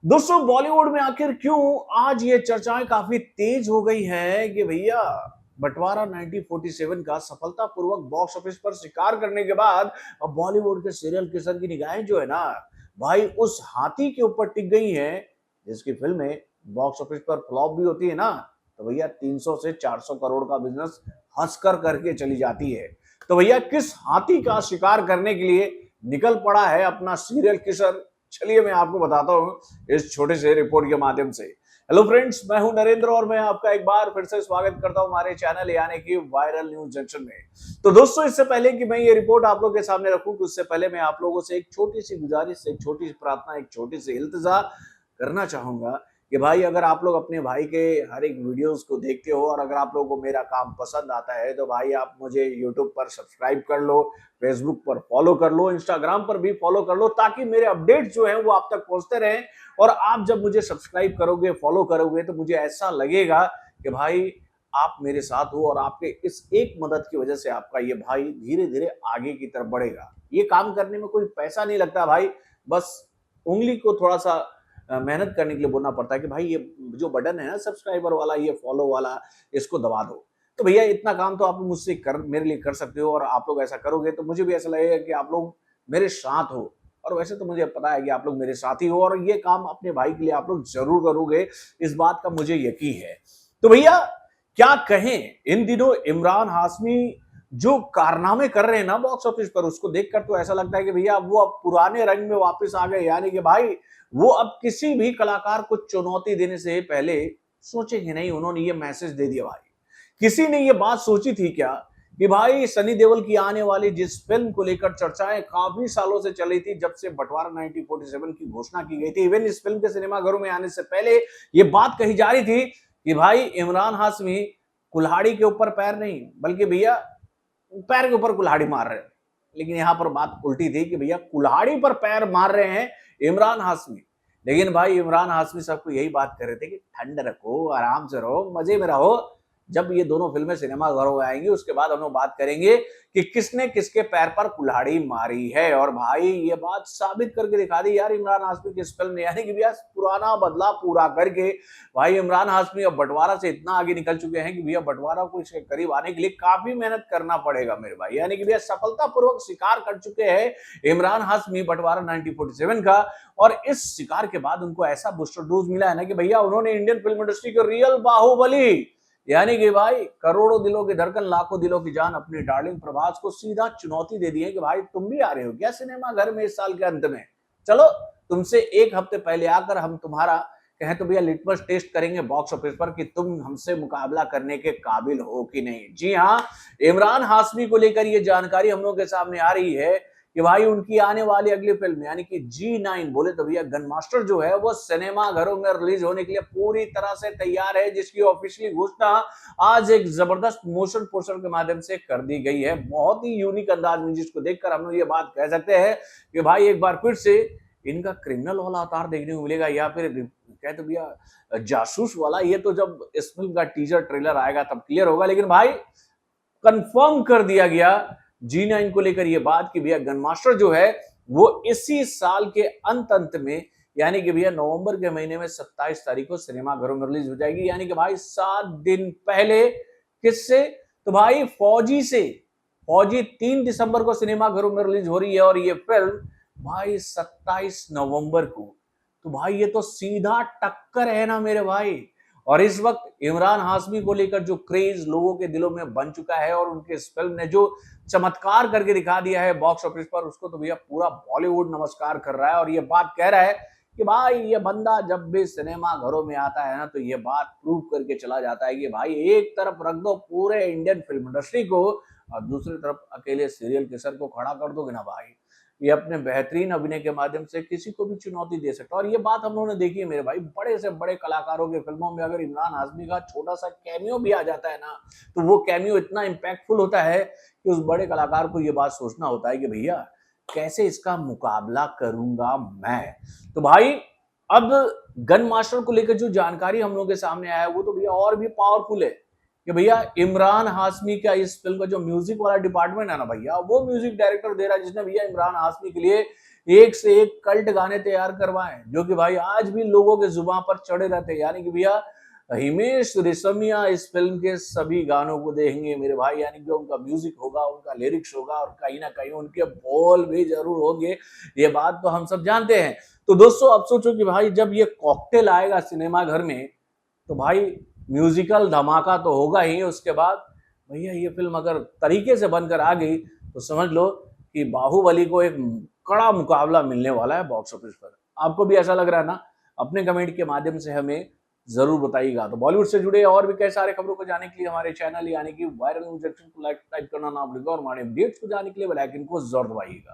दोस्तों बॉलीवुड में आखिर क्यों आज ये चर्चाएं काफी तेज हो गई हैं कि भैया बंटवारा 1947 का सफलतापूर्वक बॉक्स ऑफिस पर शिकार करने के बाद अब बॉलीवुड के सीरियल किसर की निगाहें जो है ना भाई उस हाथी के ऊपर टिक गई हैं जिसकी फिल्में बॉक्स ऑफिस पर फ्लॉप भी होती है ना तो भैया 300 से 400 करोड़ का बिजनेस हंसकर करके चली जाती है। तो भैया किस हाथी का शिकार करने के लिए निकल पड़ा है अपना सीरियल किसर, चलिए मैं आपको बताता हूं इस छोटे से रिपोर्ट के माध्यम से। हेलो फ्रेंड्स, मैं हूं नरेंद्र और मैं आपका एक बार फिर से स्वागत करता हूं हमारे चैनल यानी कि वायरल न्यूज जंक्शन में। तो दोस्तों इससे पहले कि मैं ये रिपोर्ट आप लोगों के सामने रखूं उससे पहले मैं आप लोगों से एक छोटी सी गुजारिश, एक छोटी सी प्रार्थना, एक छोटी सी इल्तिजा करना चाहूंगा कि भाई अगर आप लोग अपने भाई के हर एक वीडियोस को देखते हो और अगर आप लोगों को मेरा काम पसंद आता है तो भाई आप मुझे यूट्यूब पर सब्सक्राइब कर लो, फेसबुक पर फॉलो कर लो, इंस्टाग्राम पर भी फॉलो कर लो ताकि मेरे अपडेट्स जो हैं वो आप तक पहुंचते रहें। और आप जब मुझे सब्सक्राइब करोगे, फॉलो करोगे तो मुझे ऐसा लगेगा कि भाई आप मेरे साथ हो और आपके इस एक मदद की वजह से आपका ये भाई धीरे धीरे आगे की तरफ बढ़ेगा। ये काम करने में कोई पैसा नहीं लगता भाई, बस उंगली को थोड़ा सा मेहनत करने के लिए बोलना पड़ता है कि भाई ये जो बटन है ना सब्सक्राइबर वाला, ये फॉलो वाला, इसको दबा दो। तो भैया इतना काम तो आप मुझसे कर मेरे लिए कर सकते हो और आप लोग ऐसा करोगे तो मुझे भी ऐसा लगेगा कि आप लोग मेरे साथ हो। और वैसे तो मुझे पता है कि आप लोग मेरे साथी हो और ये काम अपने भाई के लिए आप लोग जरूर करोगे, इस बात का मुझे यकीन है। तो भैया क्या कहें, इन दिनों इमरान हाशमी जो कारनामे कर रहे हैं ना बॉक्स ऑफिस पर, उसको देखकर तो ऐसा लगता है कि भैया वो अब पुराने रंग में वापस आ गए। यानी कि भाई वो अब किसी भी कलाकार को चुनौती देने से पहले सोचेंगे नहीं। उन्होंने ये मैसेज दे दिया भाई। किसी ने ये बात सोची थी क्या कि भाई सनी देओल की आने वाली जिस फिल्म को लेकर चर्चाएं काफी सालों से चली थी, जब से बंटवारा 1947 की घोषणा की गई थी, इवन इस फिल्म के सिनेमाघरों में आने से पहले ये बात कही जा रही थी कि भाई इमरान हाशमी कुल्हाड़ी के ऊपर पैर नहीं बल्कि भैया पैर के ऊपर कुल्हाड़ी मार रहे हैं। लेकिन यहां पर बात उल्टी थी कि भैया कुल्हाड़ी पर पैर मार रहे हैं इमरान हाशमी। लेकिन भाई इमरान हाशमी सबको यही बात कर रहे थे कि ठंड रखो, आराम से रहो, मजे में रहो। जब ये दोनों फिल्में सिनेमा घरों में आएंगी उसके बाद हम लोग बात करेंगे कि किसने किसके पैर पर कुल्हाड़ी मारी है। और भाई ये बात साबित करके दिखा दी यार इमरान हाशमी की इस फिल्म ने, यानी कि भैया पुराना बदला पूरा करके भाई इमरान हाशमी अब बंटवारा से इतना आगे निकल चुके हैं कि भैया बंटवारा को इसके करीब आने के लिए काफी मेहनत करना पड़ेगा मेरे भाई। यानी कि भैया सफलतापूर्वक शिकार कर चुके हैं इमरान हाशमी बंटवारा 1947 का। और इस शिकार के बाद उनको ऐसा बूस्टर डोज मिला है ना कि भैया उन्होंने इंडियन फिल्म इंडस्ट्री को रियल बाहुबली, यानी कि भाई करोड़ों दिलों की धड़कन, लाखों दिलों की जान, अपनी डार्लिंग प्रभास को सीधा चुनौती दे दी है कि भाई तुम भी आ रहे हो क्या सिनेमा घर में इस साल के अंत में? चलो तुमसे एक हफ्ते पहले आकर हम तुम्हारा कहें तो भैया लिटमस टेस्ट करेंगे बॉक्स ऑफिस पर कि तुम हमसे मुकाबला करने के काबिल हो कि नहीं। जी हाँ, इमरान हाशमी को लेकर ये जानकारी हम लोगों के सामने आ रही है कि भाई उनकी आने वाली अगली फिल्म यानी कि G9 बोले तो भैया गन मास्टर जो है वो सिनेमा घरों में रिलीज होने के लिए पूरी तरह से तैयार है, जिसकी ऑफिशियली घोषणा आज एक जबरदस्त मोशन पोस्टर के माध्यम से कर दी गई है। बहुत ही यूनिक अंदाज में, जिसको देखकर हम लोग ये बात कह सकते हैं कि भाई एक बार फिर से इनका क्रिमिनल वाला अवतार देखने को मिलेगा या फिर कह तो भैया जासूस वाला। ये तो जब इस फिल्म का टीजर ट्रेलर आएगा तब क्लियर होगा। लेकिन भाई कंफर्म कर दिया गया G9 को लेकर ये बात कि भैया गन मास्टर जो है वो इसी साल के अंत में यानी कि भैया नवंबर के महीने में 27 तारीख को सिनेमा घरों में रिलीज हो जाएगी। यानी कि भाई 7 दिन पहले। किससे? तो भाई फौजी से। फौजी 3 दिसंबर को सिनेमा घरों में रिलीज हो रही है और ये फिल्म भाई 27 नवंबर को। तो भाई ये तो सीधा टक्कर है ना मेरे भाई। और इस वक्त इमरान हाशमी को लेकर जो क्रेज लोगों के दिलों में बन चुका है और उनके इस फिल्म ने जो चमत्कार करके दिखा दिया है बॉक्स ऑफिस पर, उसको तो भैया पूरा बॉलीवुड नमस्कार कर रहा है और ये बात कह रहा है कि भाई ये बंदा जब भी सिनेमा घरों में आता है ना तो ये बात प्रूव करके चला जाता है कि भाई एक तरफ रख दो पूरे इंडियन फिल्म इंडस्ट्री को और दूसरी तरफ अकेले सीरियल किसर को खड़ा कर दोगे ना भाई, ये अपने बेहतरीन अभिनय के माध्यम से किसी को भी चुनौती दे सकता है। और ये बात हम लोगों ने देखी है मेरे भाई, बड़े से बड़े कलाकारों की फिल्मों में अगर इमरान हाशमी का छोटा सा कैमियो भी आ जाता है ना तो वो कैमियो इतना इम्पैक्टफुल होता है कि उस बड़े कलाकार को ये बात सोचना होता है कि भैया कैसे इसका मुकाबला करूंगा मैं। तो भाई अब गन मास्टर को लेकर जो जानकारी हम लोगों के सामने आया है वो तो भैया और भी पावरफुल है कि भैया इमरान हाशमी का इस फिल्म का जो म्यूजिक वाला डिपार्टमेंट है ना भैया, वो म्यूजिक डायरेक्टर दे रहा है जिसने भैया इमरान हाशमी के लिए एक से एक कल्ट गाने तैयार करवाएं जो कि भाई आज भी लोगों के जुबान पर चढ़े रहते हैं। यानी कि भैया हिमेश रेशमिया इस फिल्म के सभी गानों को देखेंगे मेरे भाई, यानी जो उनका म्यूजिक होगा, उनका लिरिक्स होगा और कहीं ना कहीं उनके बोल भी जरूर होंगे, ये बात तो हम सब जानते हैं। तो दोस्तों अब सोचो कि भाई जब ये कॉकटेल आएगा सिनेमा घर में तो भाई म्यूजिकल धमाका तो होगा ही, उसके बाद भैया ये फिल्म अगर तरीके से बनकर आ गई तो समझ लो कि बाहुबली को एक कड़ा मुकाबला मिलने वाला है बॉक्स ऑफिस पर। आपको भी ऐसा लग रहा है ना? अपने कमेंट के माध्यम से हमें जरूर बताइएगा। तो बॉलीवुड से जुड़े और भी कई सारे खबरों को जानने के लिए हमारे चैनल यानी कि वायरल न्यूज सेक्शन को लाइक करना ना भूलिएगा और हमारे अपडेट्स को जानने के लिए बेल आइकन को जरूर दबाइएगा।